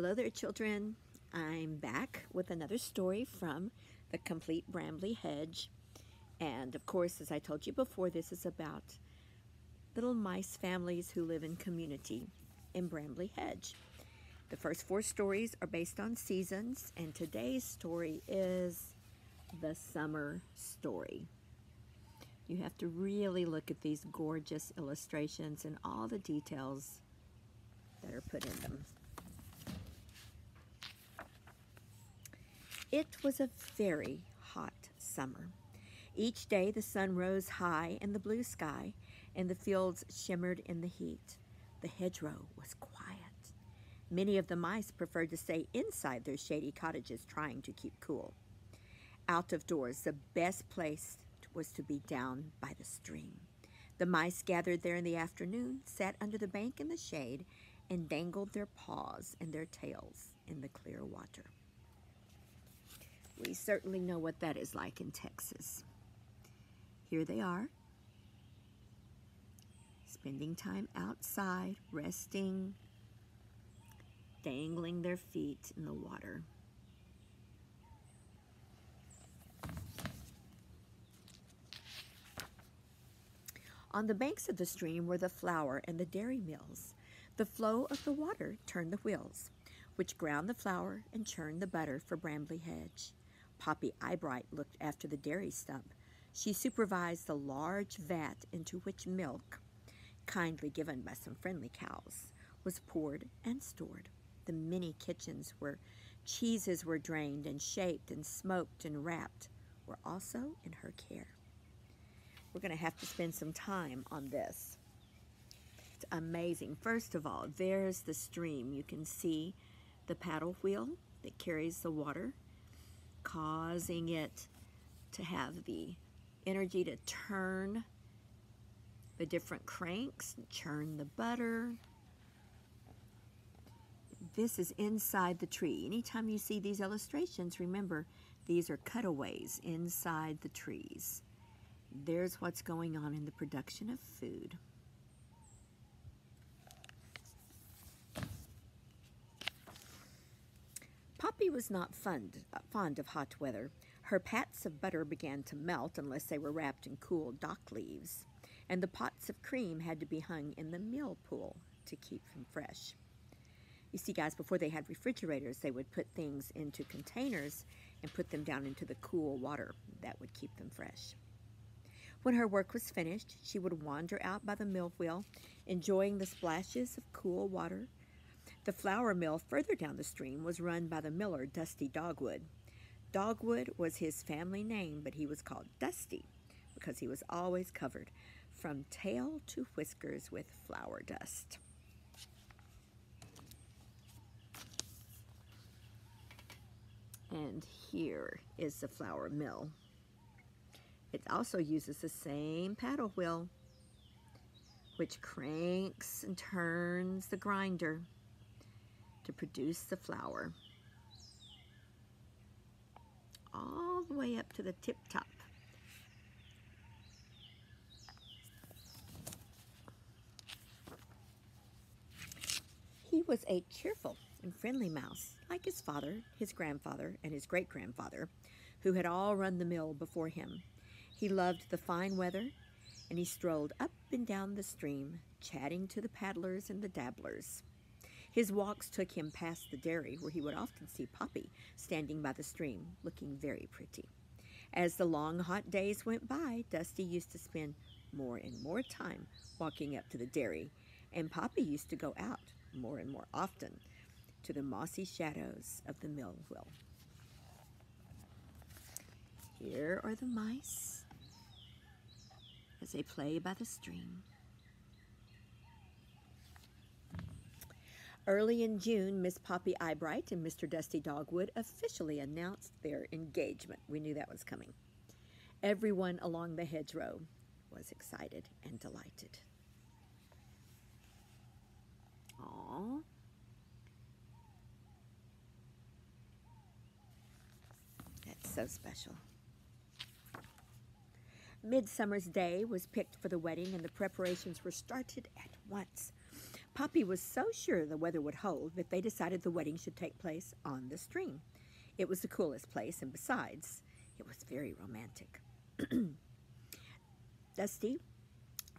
Hello there, children. I'm back with another story from the Complete Brambly Hedge. And of course, as I told you before, this is about little mice families who live in community in Brambly Hedge. The first 4 stories are based on seasons, and today's story is the summer story. You have to really look at these gorgeous illustrations and all the details that are put in them. It was a very hot summer. Each day the sun rose high in the blue sky, and the fields shimmered in the heat. The hedgerow was quiet. Many of the mice preferred to stay inside their shady cottages, trying to keep cool. Out of doors, the best place was to be down by the stream. The mice gathered there in the afternoon, sat under the bank in the shade, and dangled their paws and their tails in the clear water. We certainly know what that is like in Texas. Here they are, spending time outside, resting, dangling their feet in the water. On the banks of the stream were the flour and the dairy mills. The flow of the water turned the wheels, which ground the flour and churned the butter for Brambly Hedge. Poppy Eyebright looked after the dairy stump. She supervised the large vat into which milk, kindly given by some friendly cows, was poured and stored. The many kitchens where cheeses were drained and shaped and smoked and wrapped were also in her care. We're going to have to spend some time on this. It's amazing. First of all, there's the stream. You can see the paddle wheel that carries the water, causing it to have the energy to turn the different cranks and churn the butter. This is inside the tree. Anytime you see these illustrations, remember these are cutaways inside the trees. There's what's going on in the production of food. Poppy was not fond of hot weather. Her pats of butter began to melt unless they were wrapped in cool dock leaves, and the pots of cream had to be hung in the mill pool to keep them fresh. You see, guys, before they had refrigerators, they would put things into containers and put them down into the cool water. That would keep them fresh. When her work was finished, she would wander out by the mill wheel, enjoying the splashes of cool water. The flour mill further down the stream was run by the miller, Dusty Dogwood. Dogwood was his family name, but he was called Dusty because he was always covered from tail to whiskers with flour dust. And here is the flour mill. It also uses the same paddle wheel, which cranks and turns the grinder to produce the flour all the way up to the tip top. He was a cheerful and friendly mouse, like his father, his grandfather, and his great-grandfather, who had all run the mill before him. He loved the fine weather, and he strolled up and down the stream, chatting to the paddlers and the dabblers. His walks took him past the dairy, where he would often see Poppy standing by the stream, looking very pretty. As the long, hot days went by, Dusty used to spend more and more time walking up to the dairy, and Poppy used to go out more and more often to the mossy shadows of the mill wheel. Here are the mice as they play by the stream. Early in June, Miss Poppy Eyebright and Mr. Dusty Dogwood officially announced their engagement. We knew that was coming. Everyone along the hedgerow was excited and delighted. Aww. That's so special. Midsummer's Day was picked for the wedding, and the preparations were started at once. Poppy was so sure the weather would hold that they decided the wedding should take place on the stream. It was the coolest place, and besides, it was very romantic. Dusty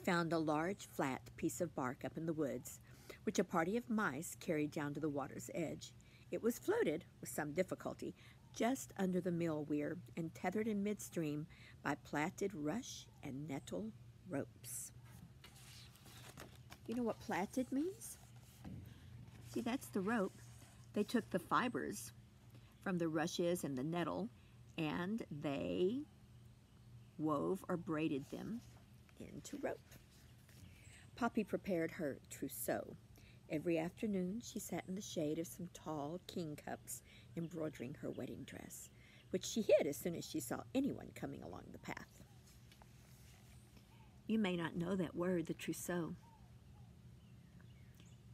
found a large, flat piece of bark up in the woods, which a party of mice carried down to the water's edge. It was floated, with some difficulty, just under the mill weir and tethered in midstream by plaited rush and nettle ropes. You know what plaited means? See, that's the rope. They took the fibers from the rushes and the nettle, and they wove or braided them into rope. Poppy prepared her trousseau. Every afternoon she sat in the shade of some tall king cups, embroidering her wedding dress, which she hid as soon as she saw anyone coming along the path. You may not know that word, the trousseau.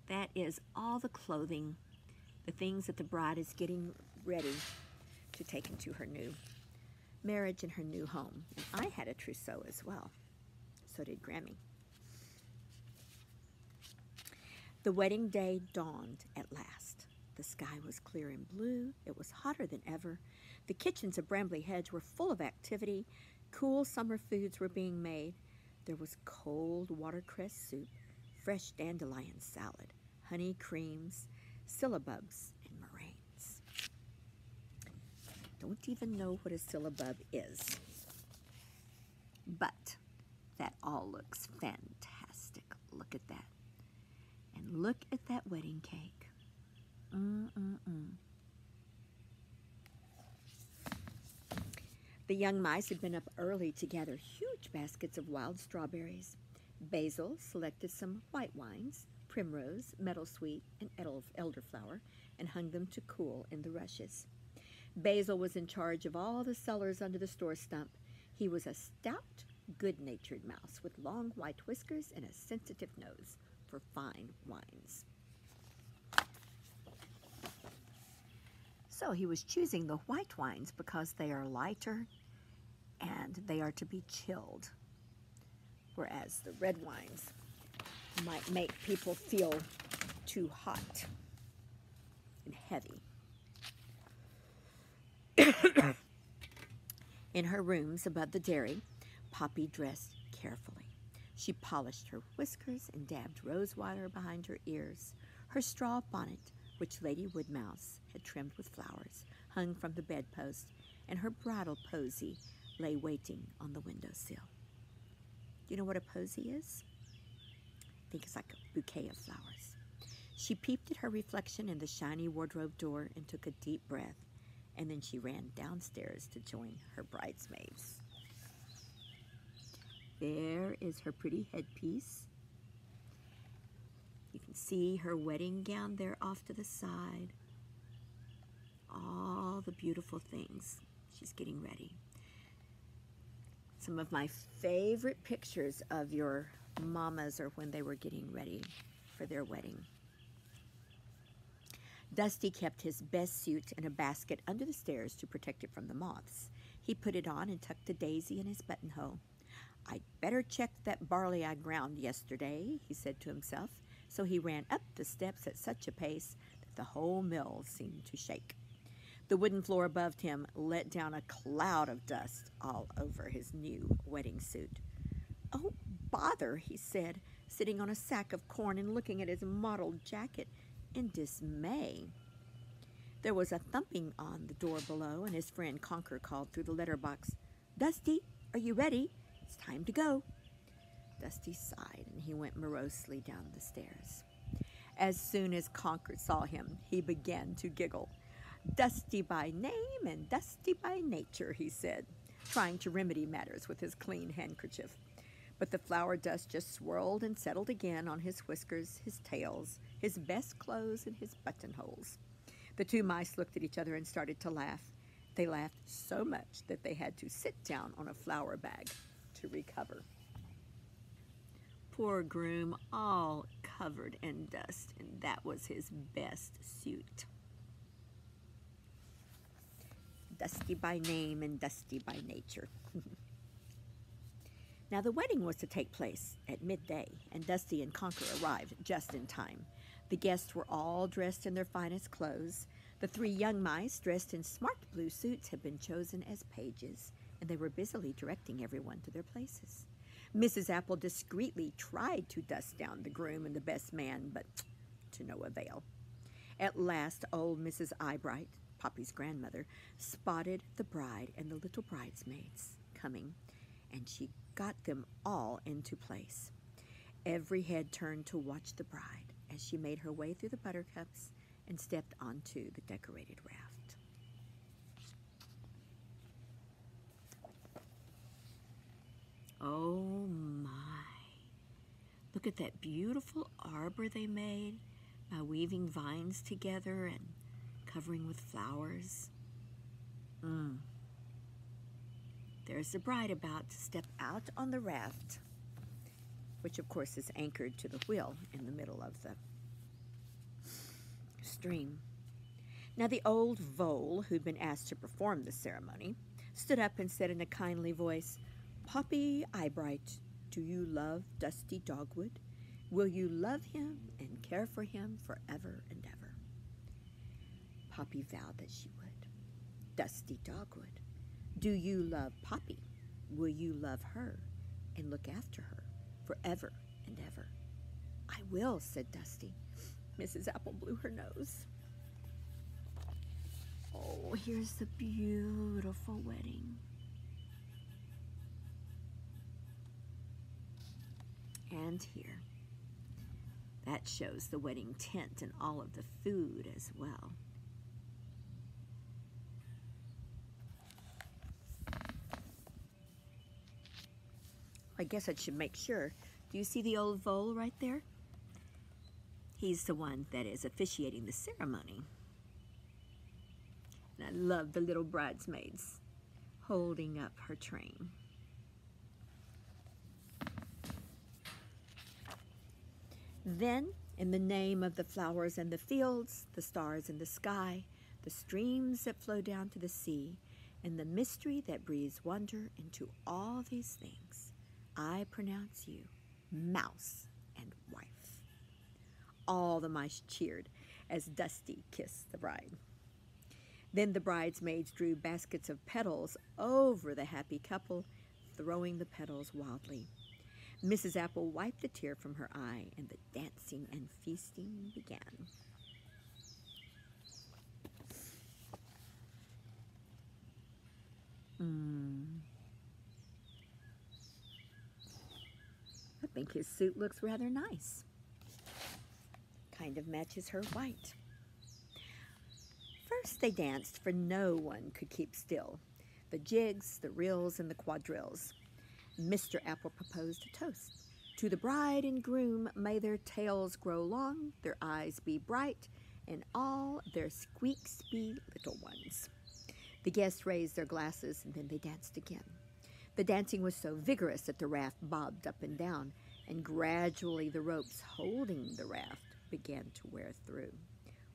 That is all the clothing, the things that the bride is getting ready to take into her new marriage and her new home. And I had a trousseau as well. So did Grammy. The wedding day dawned at last. The sky was clear and blue. It was hotter than ever. The kitchens of Brambly Hedge were full of activity. Cool summer foods were being made. There was cold watercress soup, fresh dandelion salad, honey creams, syllabubs, and meringues. Don't even know what a syllabub is. But that all looks fantastic. Look at that. And look at that wedding cake. The young mice had been up early to gather huge baskets of wild strawberries. Basil selected some white wines, primrose, meadowsweet, and elderflower, and hung them to cool in the rushes. Basil was in charge of all the cellars under the store stump. He was a stout, good-natured mouse with long white whiskers and a sensitive nose for fine wines. So he was choosing the white wines because they are lighter and they are to be chilled, whereas the red wines might make people feel too hot and heavy. In her rooms above the dairy, Poppy dressed carefully. She polished her whiskers and dabbed rose water behind her ears. Her straw bonnet, which Lady Woodmouse had trimmed with flowers, hung from the bedpost, and her bridal posy lay waiting on the windowsill. Do you know what a posy is? I think it's like a bouquet of flowers. She peeped at her reflection in the shiny wardrobe door and took a deep breath, and then she ran downstairs to join her bridesmaids. There is her pretty headpiece. You can see her wedding gown there off to the side. All the beautiful things. She's getting ready. Some of my favorite pictures of your mamas are when they were getting ready for their wedding. Dusty kept his best suit in a basket under the stairs to protect it from the moths. He put it on and tucked a daisy in his buttonhole. "I'd better check that barley I ground yesterday," he said to himself. So he ran up the steps at such a pace that the whole mill seemed to shake. The wooden floor above him let down a cloud of dust all over his new wedding suit. "Oh, bother," he said, sitting on a sack of corn and looking at his mottled jacket in dismay. There was a thumping on the door below, and his friend Conker called through the letterbox, "Dusty, are you ready? It's time to go." Dusty sighed, and he went morosely down the stairs. As soon as Conker saw him, he began to giggle. "Dusty by name and dusty by nature," he said, trying to remedy matters with his clean handkerchief. But the flour dust just swirled and settled again on his whiskers, his tails, his best clothes, and his buttonholes. The two mice looked at each other and started to laugh. They laughed so much that they had to sit down on a flour bag to recover. Poor groom, all covered in dust, and that was his best suit. Dusty by name and dusty by nature. Now the wedding was to take place at midday, and Dusty and Conker arrived just in time. The guests were all dressed in their finest clothes. The 3 young mice, dressed in smart blue suits, had been chosen as pages, and they were busily directing everyone to their places. Mrs. Apple discreetly tried to dust down the groom and the best man, but to no avail. At last, old Mrs. Eyebright, Poppy's grandmother, spotted the bride and the little bridesmaids coming, and she got them all into place. Every head turned to watch the bride as she made her way through the buttercups and stepped onto the decorated raft. Oh my! Look at that beautiful arbor they made by weaving vines together and covering with flowers. There's the bride about to step out on the raft, which of course is anchored to the wheel in the middle of the stream. Now the old vole, who'd been asked to perform the ceremony, stood up and said in a kindly voice, "Poppy Eyebright, do you love Dusty Dogwood? Will you love him and care for him forever and ever?" Poppy vowed that she would. "Dusty Dogwood, do you love Poppy? Will you love her and look after her forever and ever?" "I will," said Dusty. Mrs. Apple blew her nose. Oh, here's the beautiful wedding. And here. That shows the wedding tent and all of the food as well. I guess I should make sure. Do you see the old vole right there? He's the one that is officiating the ceremony. And I love the little bridesmaids holding up her train. Then, in the name of the flowers and the fields, the stars in the sky, the streams that flow down to the sea, and the mystery that breathes wonder into all these things, I pronounce you mouse and wife. All the mice cheered as Dusty kissed the bride. Then the bridesmaids drew baskets of petals over the happy couple, throwing the petals wildly. Mrs. Apple wiped a tear from her eye, and the dancing and feasting began. I think his suit looks rather nice. Kind of matches her white. First they danced, for no one could keep still. The jigs, the reels, and the quadrilles. Mr. Apple proposed a toast. "To the bride and groom, may their tails grow long, their eyes be bright, and all their squeaks be little ones." The guests raised their glasses, and then they danced again. The dancing was so vigorous that the raft bobbed up and down, and gradually the ropes holding the raft began to wear through.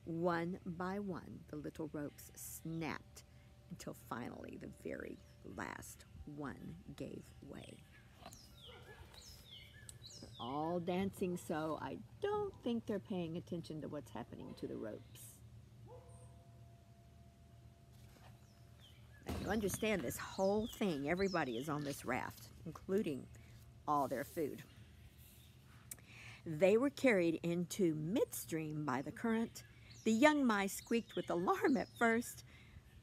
One by one, the little ropes snapped until finally the very last one gave way. They're all dancing, so I don't think they're paying attention to what's happening to the ropes. Now, you understand this whole thing, everybody is on this raft, including all their food. They were carried into midstream by the current. The young mice squeaked with alarm at first,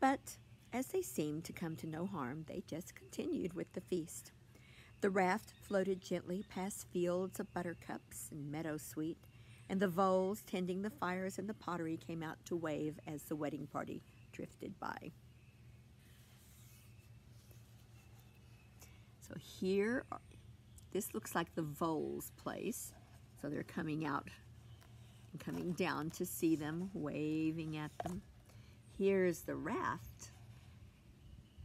but as they seemed to come to no harm, they just continued with the feast. The raft floated gently past fields of buttercups and meadowsweet, and the voles tending the fires in the pottery came out to wave as the wedding party drifted by. So this looks like the voles' place. So they're coming out and coming down to see them, waving at them. Here's the raft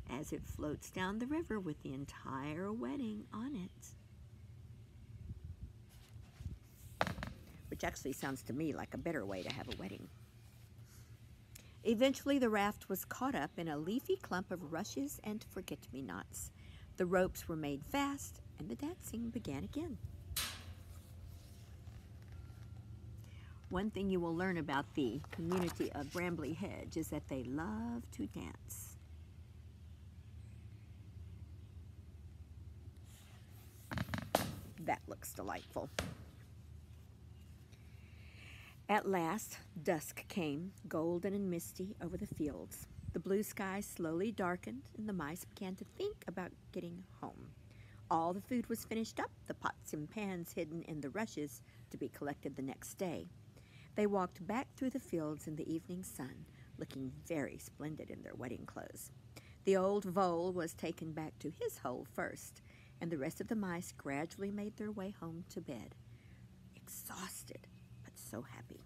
as it floats down the river with the entire wedding on it. Which actually sounds to me like a better way to have a wedding. Eventually the raft was caught up in a leafy clump of rushes and forget-me-nots. The ropes were made fast, and the dancing began again. One thing you will learn about the community of Brambly Hedge is that they love to dance. That looks delightful. At last, dusk came, golden and misty, over the fields. The blue sky slowly darkened, and the mice began to think about getting home. All the food was finished up, the pots and pans hidden in the rushes to be collected the next day. They walked back through the fields in the evening sun, looking very splendid in their wedding clothes. The old vole was taken back to his hole first, and the rest of the mice gradually made their way home to bed, exhausted but so happy.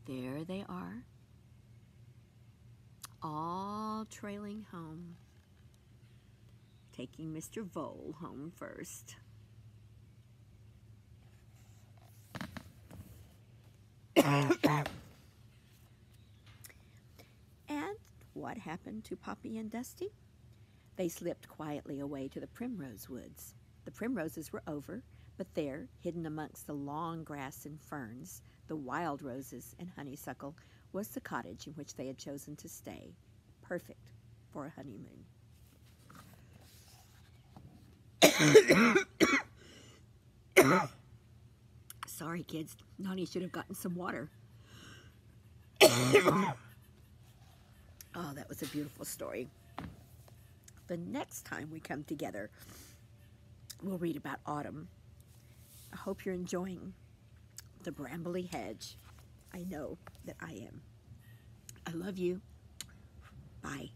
There they are, all trailing home, taking Mr. Vole home first. And what happened to Poppy and Dusty? They slipped quietly away to the primrose woods. The primroses were over, but there, hidden amongst the long grass and ferns, the wild roses and honeysuckle, was the cottage in which they had chosen to stay, perfect for a honeymoon. Sorry, kids. Nani should have gotten some water. Oh, that was a beautiful story. The next time we come together, we'll read about autumn. I hope you're enjoying the Brambly Hedge. I know that I am. I love you. Bye.